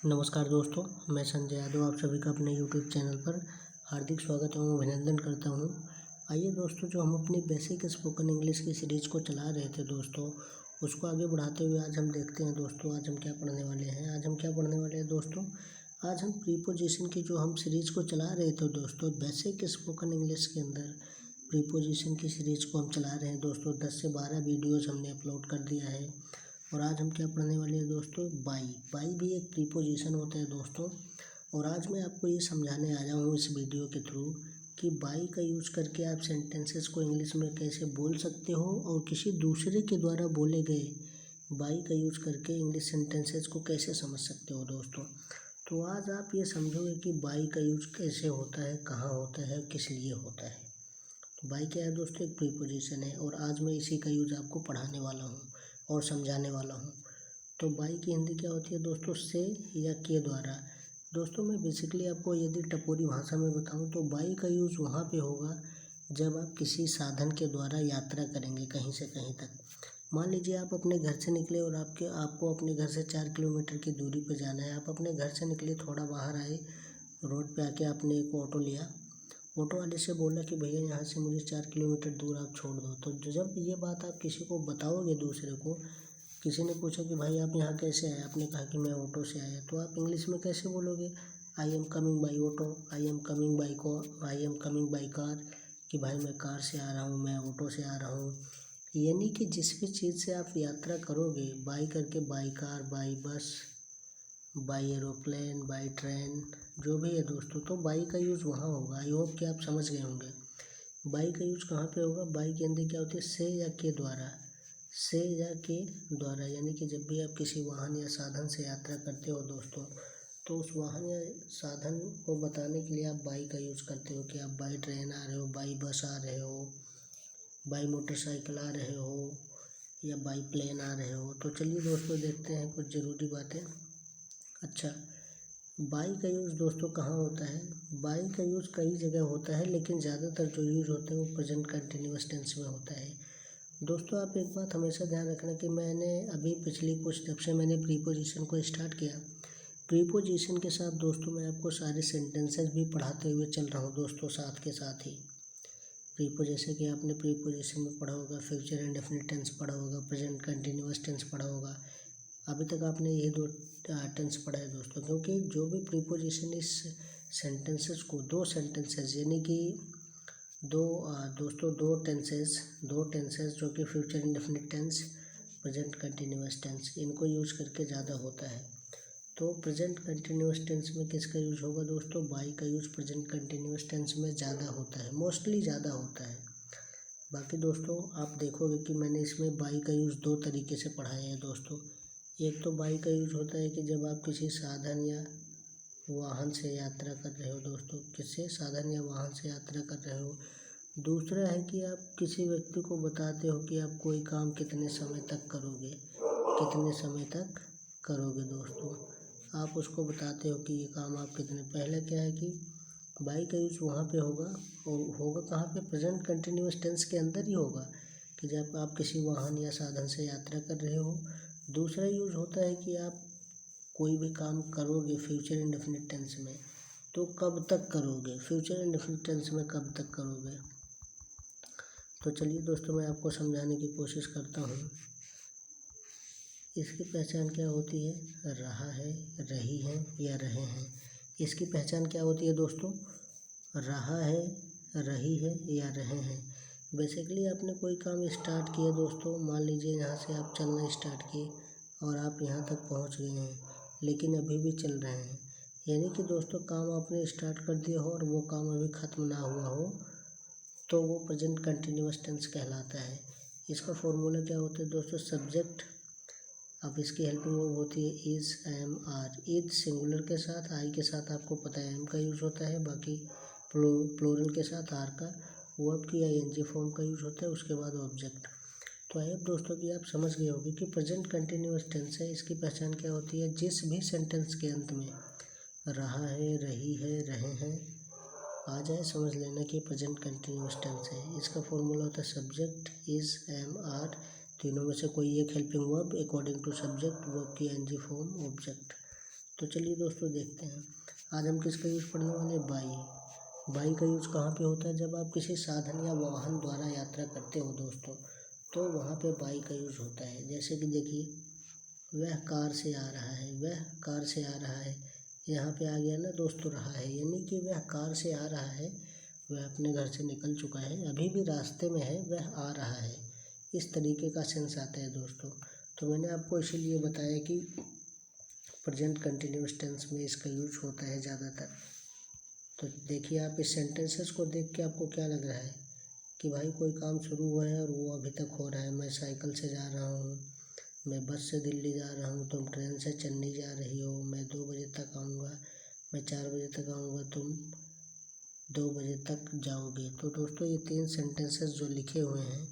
नमस्कार दोस्तों, मैं संजय यादव आप सभी का अपने यूट्यूब चैनल पर हार्दिक स्वागत एवं अभिनंदन करता हूं। आइए दोस्तों, जो हम अपनी बेसिक स्पोकन इंग्लिश की सीरीज को चला रहे थे दोस्तों, उसको आगे बढ़ाते हुए आज हम देखते हैं दोस्तों, आज हम क्या पढ़ने वाले हैं दोस्तों। आज हम प्रीपोजिशन की जो हम सीरीज को चला रहे थे दोस्तों, बेसिक स्पोकन इंग्लिश के अंदर प्रीपोजिशन की सीरीज को हम चला रहे हैं दोस्तों। 10 से 12 वीडियोज़ हमने अपलोड कर दिया है और आज हम क्या पढ़ने वाले हैं दोस्तों, बाई भी एक प्रीपोजिशन होता है दोस्तों। और आज मैं आपको ये समझाने आया हूँ इस वीडियो के थ्रू कि बाई का यूज़ करके आप सेंटेंसेस को इंग्लिश में कैसे बोल सकते हो और किसी दूसरे के द्वारा बोले गए बाई का यूज़ करके इंग्लिश सेंटेंसेस को कैसे समझ सकते हो दोस्तों। तो आज आप ये समझोगे कि बाई का यूज़ कैसे होता है, कहाँ होता है, किस लिए होता है। तो बाई क्या है दोस्तों, एक प्रीपोजिशन है और आज मैं इसी का यूज़ आपको पढ़ाने वाला हूँ और समझाने वाला हूँ। तो बाई की हिंदी क्या होती है दोस्तों, से या के द्वारा। दोस्तों मैं बेसिकली आपको यदि टपोरी भाषा में बताऊँ तो बाई का यूज़ वहाँ पे होगा जब आप किसी साधन के द्वारा यात्रा करेंगे कहीं से कहीं तक। मान लीजिए आप अपने घर से निकले और आपको अपने घर से 4 किलोमीटर की दूरी पर जाना है। आप अपने घर से निकले, थोड़ा बाहर आए, रोड पे आके आपने एक ऑटो लिया। ऑटो वाले से बोला कि भैया यहाँ से मुझे 4 किलोमीटर दूर आप छोड़ दो। तो जब ये बात आप किसी को बताओगे दूसरे को, किसी ने पूछा कि भाई आप यहाँ कैसे आए, आपने कहा कि मैं ऑटो से आया, तो आप इंग्लिश में कैसे बोलोगे, I am coming by auto, I am coming by car, कि भाई मैं कार से आ रहा हूँ, मैं ऑटो से आ रहा हूँ। यानी कि जिस भी चीज़ से आप यात्रा करोगे बाई करके, by car, by bus, by aeroplane, by train, जो भी है दोस्तों, तो बाई का यूज़ वहाँ होगा। आई होप कि आप समझ गए होंगे। बाई का यूज़ कहाँ पे होगा, बाई के अंदर क्या होती है, से या के द्वारा। से या के द्वारा, यानी कि जब भी आप किसी वाहन या साधन से यात्रा करते हो दोस्तों, तो उस वाहन या साधन को बताने के लिए आप बाई का यूज़ करते हो कि आप बाई ट्रेन आ रहे हो, बाई बस आ रहे हो, बाई मोटरसाइकिल आ रहे हो या बाई प्लेन आ रहे हो। तो चलिए दोस्तों देखते हैं कुछ ज़रूरी बातें। अच्छा, बाई का यूज़ दोस्तों कहाँ होता है, बाई का यूज़ कई जगह होता है, लेकिन ज़्यादातर जो यूज़ होता है वो प्रेजेंट कंटिन्यूअस टेंस में होता है दोस्तों। आप एक बात हमेशा ध्यान रखना कि मैंने अभी पिछली कुछ जब से मैंने प्रीपोजिशन को स्टार्ट किया, प्रीपोजिशन के साथ दोस्तों मैं आपको सारे सेंटेंसेस भी पढ़ाते हुए चल रहा हूँ दोस्तों, साथ के साथ ही। जैसे कि आपने प्रीपोजिशन में पढ़ा होगा, फ्यूचर इंडेफिनिट टेंस पढ़ा होगा, प्रेजेंट कंटिन्यूअस टेंस पढ़ा होगा। अभी तक आपने यही दो टेंस पढ़ा है दोस्तों, क्योंकि जो भी प्रीपोजिशन इस सेंटेंसेस को, दो सेंटेंसेस यानी कि दो टेंसेस जो कि future indefinite tense, present continuous tense, इनको यूज़ करके ज़्यादा होता है। तो प्रेजेंट कंटिन्यूअस टेंस में किसका यूज़ होगा दोस्तों, बाई का यूज़ प्रेजेंट कंटिन्यूअस टेंस में ज़्यादा होता है, मोस्टली ज़्यादा होता है। बाकी दोस्तों आप देखोगे कि मैंने इसमें बाई का यूज़ दो तरीके से पढ़ाया है दोस्तों। एक तो बाई का यूज़ होता है कि जब आप किसी साधन या वाहन से यात्रा कर रहे हो दोस्तों, किसी साधन या वाहन से यात्रा कर रहे हो। दूसरा है कि आप किसी व्यक्ति को बताते हो कि आप कोई काम कितने समय तक करोगे दोस्तों, आप उसको बताते हो कि ये काम आप कितने। पहले क्या है कि बाई का यूज़ वहाँ पे होगा, और होगा कहाँ पे, प्रेजेंट कंटिन्यूअस टेंस के अंदर ही होगा कि जब आप किसी वाहन या साधन से यात्रा कर रहे हो। दूसरा यूज़ होता है कि आप कोई भी काम करोगे फ्यूचर इंडेफिनिट टेंस में, तो कब तक करोगे, फ्यूचर इंडेफिनिट टेंस में कब तक करोगे। तो चलिए दोस्तों मैं आपको समझाने की कोशिश करता हूँ। इसकी पहचान क्या होती है, रहा है, रही है या रहे हैं। इसकी पहचान क्या होती है दोस्तों, रहा है, रही है या रहे हैं। बेसिकली आपने कोई काम स्टार्ट किया दोस्तों, मान लीजिए यहाँ से आप चलना स्टार्ट किए और आप यहाँ तक पहुँच गए हैं, लेकिन अभी भी चल रहे हैं, यानी कि दोस्तों काम आपने स्टार्ट कर दिया हो और वो काम अभी ख़त्म ना हुआ हो, तो वो प्रेजेंट कंटिन्यूअस टेंस कहलाता है। इसका फॉर्मूला क्या होता है दोस्तों, सब्जेक्ट, अब इसकी हेल्पिंग वर्ब होती है is, am, are. Is singular के साथ, आई के साथ आपको पता है एम का यूज़ होता है, बाकी प्लूरल के साथ आर का, वर्ब की आईएनजी फॉर्म का यूज़ होता है, उसके बाद ऑब्जेक्ट। तो आई होप दोस्तों कि आप समझ गए होंगे कि प्रेजेंट कंटिन्यूअस टेंस है। इसकी पहचान क्या होती है, जिस भी सेंटेंस के अंत में रहा है, रही है, रहे हैं आ जाए, समझ लेना कि प्रेजेंट कंटिन्यूअस टेंस है। इसका फॉर्मूला होता है सब्जेक्ट, इज़, एम, आर, तीनों में से कोई एक helping verb according to subject, verb की एनजी फॉर्म, ऑब्जेक्ट। तो चलिए दोस्तों देखते हैं आज हम किसका यूज़ पढ़ने वाले हैं। बाई का यूज़ कहाँ पे होता है? जब आप किसी साधन या वाहन द्वारा यात्रा करते हो दोस्तों, तो वहाँ पे बाई का यूज़ होता है। जैसे कि देखिए, वह कार से आ रहा है, वह कार से आ रहा है, यहाँ पे आ गया ना दोस्तों रहा है, यानी कि वह कार से आ रहा है, वह अपने घर से निकल चुका है, अभी भी रास्ते में है, वह आ रहा है। इस तरीके का सेंस आता है दोस्तों। तो मैंने आपको इसीलिए बताया कि प्रेजेंट कंटिन्यूअस टेंस में इसका यूज होता है ज़्यादातर। तो देखिए, आप इस सेंटेंसेस को देख के आपको क्या लग रहा है कि भाई कोई काम शुरू हुआ है और वो अभी तक हो रहा है। मैं साइकिल से जा रहा हूँ, मैं बस से दिल्ली जा रहा हूँ, तुम ट्रेन से चेन्नई जा रही हो, मैं 2 बजे तक आऊँगा, मैं 4 बजे तक आऊँगा, तुम 2 बजे तक जाओगे। तो दोस्तों ये 3 सेंटेंसेस जो लिखे हुए हैं,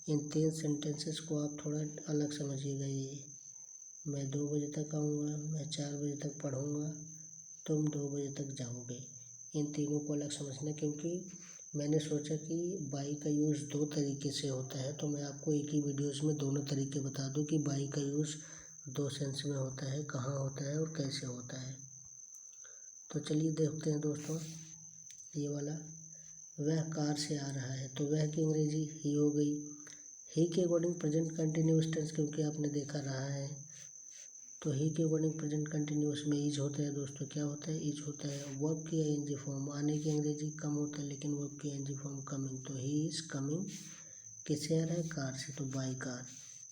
इन 3 सेंटेंसेस को आप थोड़ा अलग समझिएगा। ये मैं 2 बजे तक आऊँगा, मैं 4 बजे तक पढ़ूँगा, तुम 2 बजे तक जाओगे, इन तीनों को अलग समझना। क्योंकि मैंने सोचा कि बाई का यूज़ 2 तरीके से होता है, तो मैं आपको एक ही वीडियोस में दोनों तरीके बता दूं कि बाई का यूज़ 2 सेंस में होता है, कहाँ होता है और कैसे होता है। तो चलिए देखते हैं दोस्तों। ये वाला, वह कार से आ रहा है, तो वह की अंग्रेजी ही हो गई। ही के अकॉर्डिंग प्रेजेंट कंटिन्यूअस टेंस, क्योंकि आपने देखा रहा है, तो ही के अकॉर्डिंग प्रेजेंट कंटिन्यूअस में इज होता है दोस्तों। क्या होता है? इज होता है। वर्ब की आईएनजी फॉर्म, आने की अंग्रेजी कम होता है, लेकिन वर्ब की आईएनजी फॉर्म कमिंग। तो ही इज कमिंग किससे आ रहा है? कार से, तो by car.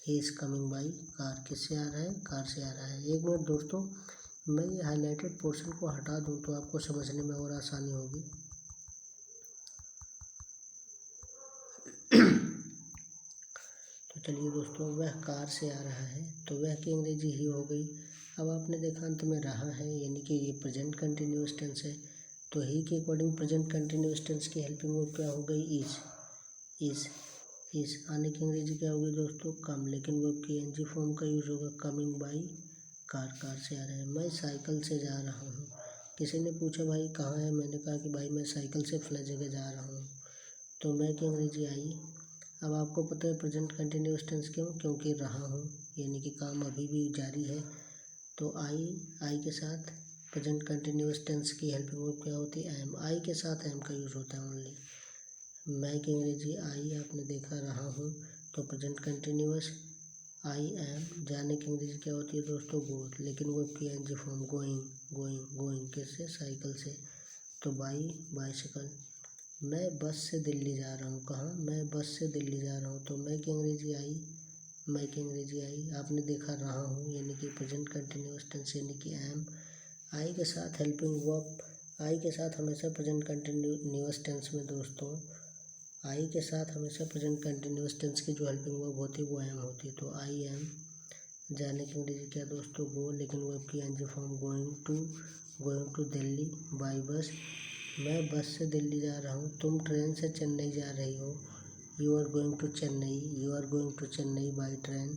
He is coming by car, किससे आ रहा है? कार से आ रहा है। एक मिनट दोस्तों, मैं ये हाईलाइटेड पोर्शन को हटा दूं तो आपको समझने में और आसानी होगी। तो चलिए दोस्तों, वह कार से आ रहा है, तो वह की अंग्रेजी ही हो गई। अब आपने देखा अंत में रहा है, यानी कि ये प्रेजेंट कंटिन्यूअस टेंस है। तो ही के अकॉर्डिंग प्रेजेंट कंटिन्यूअस टेंस की हेल्पिंग वर्ब क्या हो गई? इज आने की अंग्रेजी क्या होगी दोस्तों? कम, लेकिन वर्ब की एनजी फॉर्म का यूज होगा कमिंग बाई कार, कार से आ रहा है। मैं साइकिल से जा रहा हूँ, किसी ने पूछा भाई कहाँ है, मैंने कहा कि भाई मैं साइकिल से फला जगह जा रहा हूँ, तो मैं की अंग्रेजी आई। अब आपको पता है प्रेजेंट कंटिन्यूअस टेंस क्यों? क्योंकि रहा हूँ, यानी कि काम अभी भी जारी है। तो आई के साथ प्रेजेंट कंटिन्यूअस टेंस की हेल्पिंग वर्ब क्या होती है? एम। आई के साथ एम का यूज होता है ओनली। मैं की अंग्रेजी आई, आपने देखा रहा हूँ, तो प्रेजेंट कंटिन्यूअस आई एम। जाने की अंग्रेजी क्या होती है दोस्तों? गो, लेकिन वर्ब की एनजी फॉर्म गोइंग किससे? साइकिल से, तो बाइसिकल। मैं बस से दिल्ली जा रहा हूँ, कहाँ? मैं बस से दिल्ली जा रहा हूँ, तो मैं की अंग्रेजी आई, मैं की अंग्रेजी आई। आपने देखा रहा हूँ, यानी कि प्रेजेंट कंटिन्यूअस टेंस, यानी कि एम। आई के साथ हेल्पिंग वर्ब, आई के साथ हमेशा प्रेजेंट कंटिन्यूअस टेंस में दोस्तों, आई के साथ हमेशा प्रेजेंट कंटिन्यूअस टेंस की जो हेल्पिंग वर्ब होती है वो एम होती है। तो आई एम। जाने की अंग्रेजी क्या दोस्तों? गो, लेकिन वर्ब की ing form going to Delhi by bus. मैं बस से दिल्ली जा रहा हूँ, तुम ट्रेन से चेन्नई जा रही हो, you are going to Chennai by train.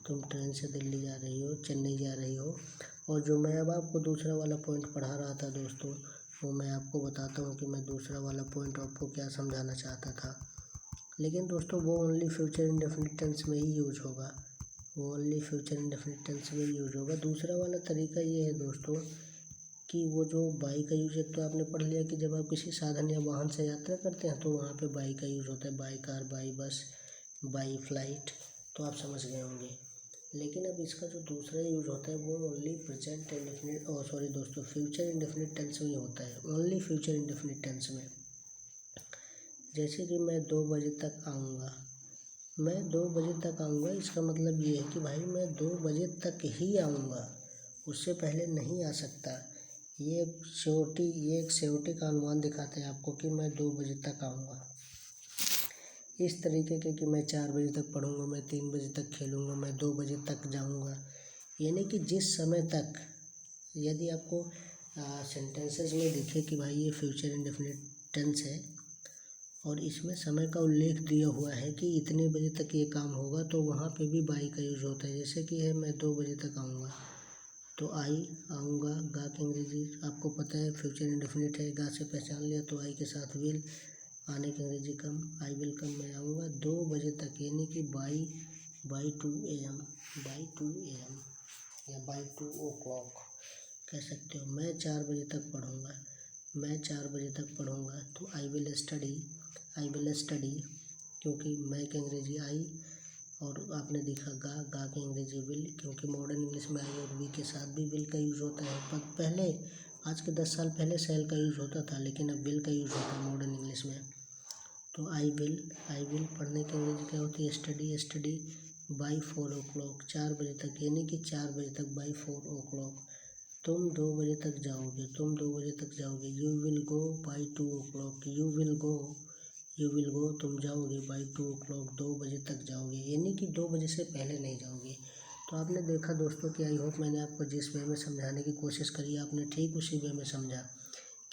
तुम ट्रेन से दिल्ली जा रही हो, चेन्नई जा रही हो। और जो मैं अब आपको दूसरा वाला पॉइंट पढ़ा रहा था दोस्तों, वो मैं आपको बताता हूँ कि मैं दूसरा वाला पॉइंट आपको क्या समझाना चाहता था। लेकिन दोस्तों वो ओनली फ्यूचर इंडेफिनिट टेंस में ही यूज होगा, वो ओनली फ्यूचर इंडेफिनिट टेंस में ही यूज होगा। दूसरा वाला तरीका ये है दोस्तों कि वो जो बाई का यूज, एक तो आपने पढ़ लिया कि जब आप किसी साधन या वाहन से यात्रा करते हैं तो वहाँ पे बाई का यूज होता है, by car, by bus, by flight, तो आप समझ गए होंगे। लेकिन अब इसका जो दूसरा यूज होता है वो ओनली प्रेजेंट इंडेफिनिट, सॉरी दोस्तों, फ्यूचर इंडेफिनिट टेंस में ही होता है, ओनली फ्यूचर इंडेफिनिट टेंस में। जैसे कि मैं 2 बजे तक आऊँगा, मैं 2 बजे तक आऊँगा, इसका मतलब ये है कि भाई मैं 2 बजे तक ही आऊँगा, उससे पहले नहीं आ सकता। ये एक श्योरिटी का अनुमान दिखाते हैं आपको कि मैं 2 बजे तक आऊँगा। इस तरीके के कि मैं 4 बजे तक पढ़ूँगा, मैं 3 बजे तक खेलूँगा, मैं 2 बजे तक जाऊँगा, यानी कि जिस समय तक, यदि आपको सेंटेंसेस में दिखे कि भाई ये फ्यूचर इंडेफिनिट टेंस है और इसमें समय का उल्लेख दिया हुआ है कि इतने बजे तक ये काम होगा, तो वहाँ पे भी बाई का यूज होता है। जैसे कि है मैं 2 बजे तक आऊँगा, तो आई आऊँगा, गा की अंग्रेजी आपको पता है फ्यूचर इंडेफिनिट है, गा से पहचान लिया, तो आई के साथ विल। आने की अंग्रेजी कम, आई विल कम, मैं आऊँगा 2 बजे तक, यानी कि बाई 2 AM या बाई 2 o'clock, कह सकते हो मैं 4 बजे तक पढ़ूँगा, मैं 4 बजे तक पढ़ूँगा। तो आई विल स्टडी, क्योंकि मैं की अंग्रेजी आई और आपने देखा गा की अंग्रेजी विल, क्योंकि मॉडर्न इंग्लिश में आई और वी के साथ भी विल का यूज़ होता है। पर पहले आज के 10 साल पहले शैल का यूज़ होता था, लेकिन अब विल का यूज़ होता है मॉडर्न इंग्लिश में। तो आई विल पढ़ने की अंग्रेजी क्या होती है? स्टडी बाई 4 o'clock, 4 बजे तक, यानी कि 4 बजे तक, बाई 4 o'clock। तुम 2 बजे तक जाओगे। You will go by 2 o'clock, you will go तुम जाओगे बाई 2 o'clock, 2 बजे तक जाओगे, यानी कि 2 बजे से पहले नहीं जाओगे। तो आपने देखा दोस्तों कि आई होप मैंने आपको जिस वे में समझाने की कोशिश करी आपने ठीक उसी वे में समझा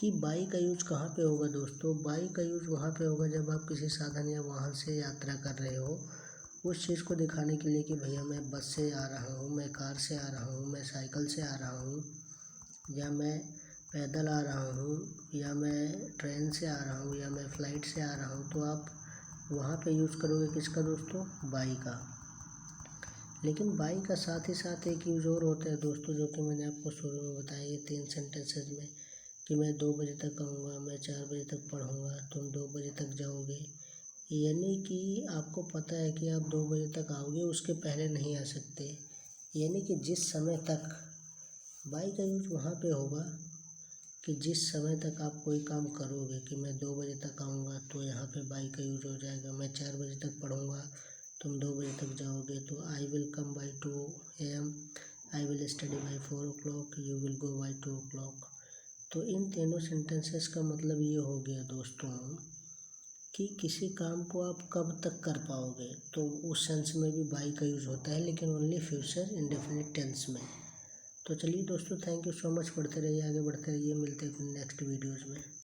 कि बाई का यूज कहाँ पे होगा दोस्तों। बाई का यूज वहाँ पे होगा जब आप किसी साधन या वाहन से यात्रा कर रहे हो, उस चीज़ को दिखाने के लिए कि भैया मैं बस से आ रहा हूँ, मैं कार से आ रहा हूँ, मैं साइकिल से आ रहा हूँ, या मैं पैदल आ रहा हूँ, या मैं ट्रेन से आ रहा हूँ, या मैं फ़्लाइट से आ रहा हूँ। तो आप वहाँ पे यूज़ करोगे किसका दोस्तों? बाई का। लेकिन बाई का साथ ही साथ एक यूज़ और होता है दोस्तों, जो कि मैंने आपको शुरू में बताया ये 3 सेंटेंसेस में, कि मैं 2 बजे तक आऊँगा, मैं 4 बजे तक पढ़ूँगा, तुम 2 बजे तक जाओगे। यानी कि आपको पता है कि आप 2 बजे तक आओगे, उसके पहले नहीं आ सकते। यानी कि जिस समय तक, बाई का यूज़ वहाँ पे होगा कि जिस समय तक आप कोई काम करोगे, कि मैं 2 बजे तक आऊँगा, तो यहाँ पे बाई का यूज़ हो जाएगा। मैं 4 बजे तक पढ़ूँगा, तुम 2 बजे तक जाओगे, तो I will come by 2 AM, I will study by 4 o'clock, you will go by 2 o'clock। तो इन तीनों सेंटेंसेस का मतलब ये हो गया दोस्तों कि किसी काम को आप कब तक कर पाओगे, तो उस सेंस में भी बाई का यूज़ होता है, लेकिन ओनली फ्यूचर इंडेफिनिट टेंस में। तो चलिए दोस्तों, थैंक यू सो मच, पढ़ते रहिए, आगे बढ़ते रहिए, मिलते हैं अपने नेक्स्ट वीडियोज़ में।